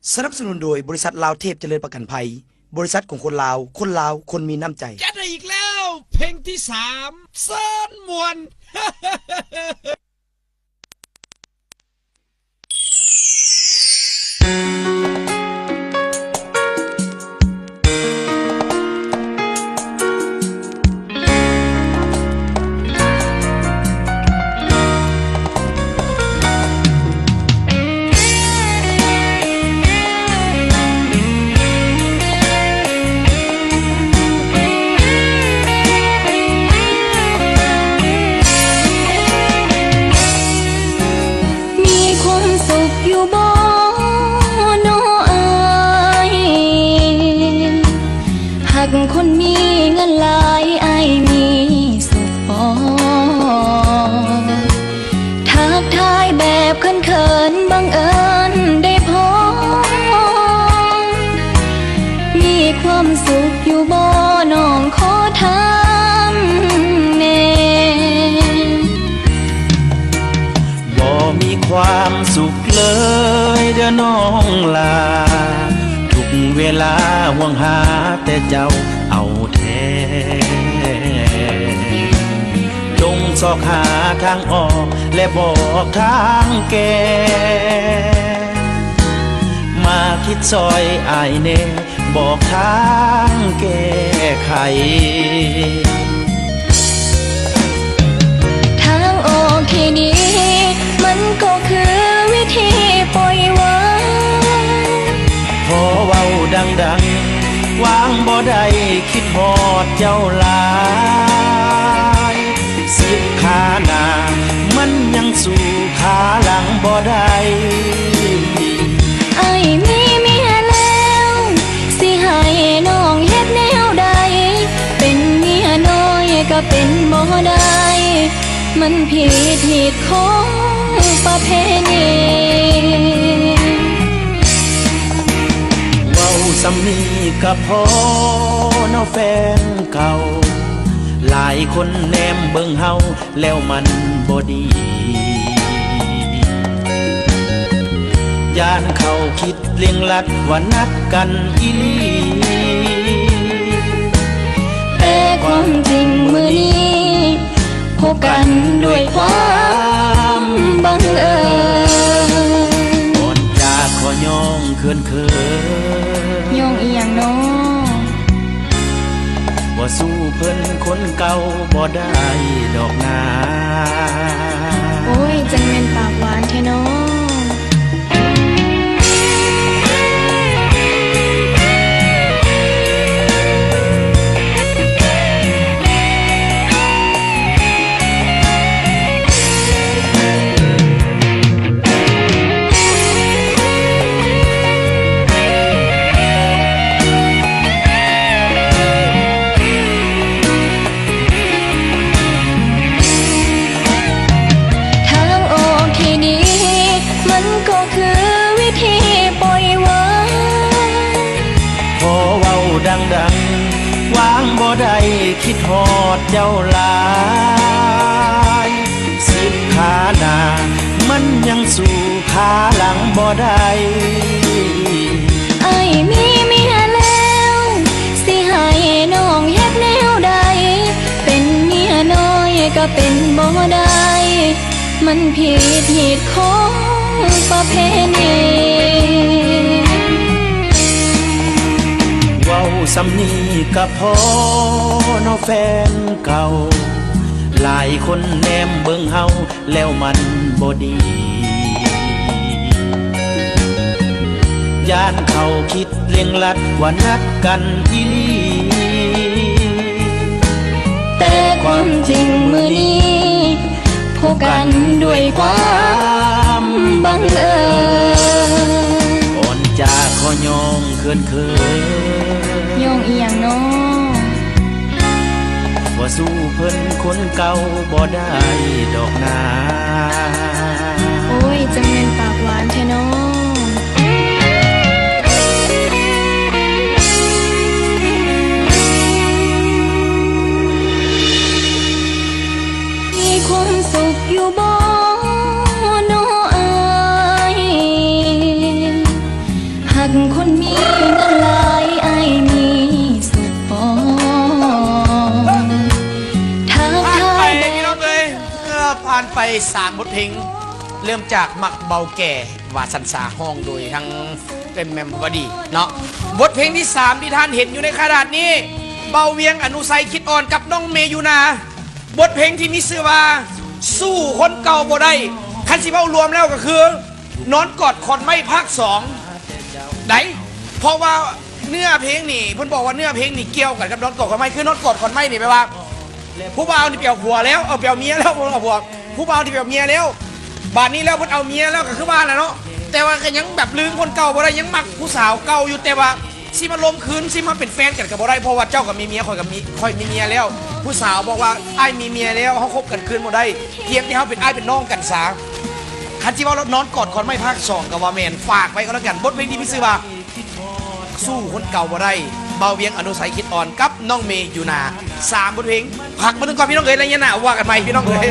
สนับสนุนโดยบริษัทลาวเทพเจริญประกันภัยบริษัทของคนลาวคนมีน้ำใจจัดได้อีกแล้วเพลงที่3เซิร์นมวน อยู่บ่น้ออายหักคนมีเงินหลายอายมีสุขบ่ทักทายแบบเขินๆบังเอิญได้พบมีความสุขอยู่บ่น้องขอถามแน่บ่มีความสุขเลยเด้อน้องลาทุกเวลาห่วงหาแต่เจ้าเอาแท้จงสอกหาทางออกและบอกทางแก้มาคิดซอยอายแน่บอกทางแก้ไขทางออกที่ดีมันก็คือวิธีปล่อยวางพอเว้าดังๆวางบ่ได้คิดฮอดเจ้าหลายสิบขาหน้ามันยังสู่ขาหลังบ่ได้ไอ้มีเมียแล้วสิให้น้องเฮ็ดแนวใดเป็นเมียน้อยก็เป็นบ่ได้มันผิดของประเพณีเว้าสำนีก็พอเนาะแฟนเก่าหลายคนแนมเบิ่งเฮาแล้วมันบ่ดีย่านเขาคิดเลียงลัดว่านัดกันอีหลีแต่ความจริงมื้อนี้พบกันด้วยความบังเอิญก่อนจากขอย่องเขินย่องอีหยังน้อว่าสู้เพิ่นคนเก่าบ่ได้ดอกนาโอ้ยจังแม่นปากหวานแท้น้อดังๆวางบ่ได้คิดฮอดเจ้าหลายสิบขาหน้ามันยังสู่ขาหลังบ่ได้ไอ้มีเมียแล้วสิให้น้องเฮ็ดแนวใดเป็นเมียน้อยก็เป็นบ่ได้มันผิดของประเพณีเว้าสำนีก็พอเนาะแฟนเก่าหลายคนแนมเบิ่งเฮาแล้วมันบ่ดีย่านเขาคิดเลียงลัดว่านัดกันอีหลีแต่ความจริงมื้อนี้พบกันด้วยความบังเอิญก่อนจากขอย่องเขินย่องอีหยังน้อว่าสู้เพิ่นคนเก่าบ่ได้ดอกนาโอ้ยจังแม่นปากหวานแท้น้อมีความสุขอยู่บ่ห ย3บทเพลงเริ่มจากมักเบาแก่ว่าสันสาห้องโดยทั้งเป็นแมมวดีเนาะบทเพลงที่3ที่ท่านเห็นอยู่ในขนาดนี้เบาเวียงอนุไสยคิดอ่อนกับน้องเมยูนาบทเพลงที่มีชื่อว่าสู้คนเก่าบ่ได้คันสิเว้ารวมแล้วก็คือนอนกอดคนไม่ภาค2ไหนเพราะว่าเนื้อเพลงนี่เพิ่นบอกว่าเนื้อเพลงนี่เกี่ยวกันกับนอนกอดคนไม่คือนอนกอดคนไม่นี่แปลว่าผู้บ่าวนี่เปลี่ยวผัวแล้วเอาเปลี่ยวเมียแล้วเอาผัวผู้บ่าวที่เปลี่ยวเมียแล้วบาดนี้แล้วเพิ่นเอาเมียแล้วก็คือว่าแหละเนาะแต่ว่าก็ยังแบบลืมคนเก่าบ่ได้ยังมักผู้สาวเก่าอยู่แต่ว่าสิมาลมคืนสิมาเป็นแฟนกันกับบ่ได้เพราะว่าเจ้ากับมีเมียข่อยกับมีข่อยมีเมียแล้วผู้สาวบอกว่าอ้ายมีเมียแล้วเฮาคบกันคืนบ่ได้เพียงที่เฮาเป็นอ้ายเป็นน้องกันซะคันที่ว่าเรานอนกอดคนไม่ภาค2กับว่าแม่นฝากไว้ก็แล้วกันบทเพลงที่มีชื่อว่าสู้คนเก่าบ่ได้เบาเวียงอนุสัยคิดอ่อนกับน้องเมยูนา3บทเพลงพักมาถึงก่อนพี่น้องเอ๋ยอะไรเงี้ยนะว่ากันใหม่พี่น้องเอ๋ย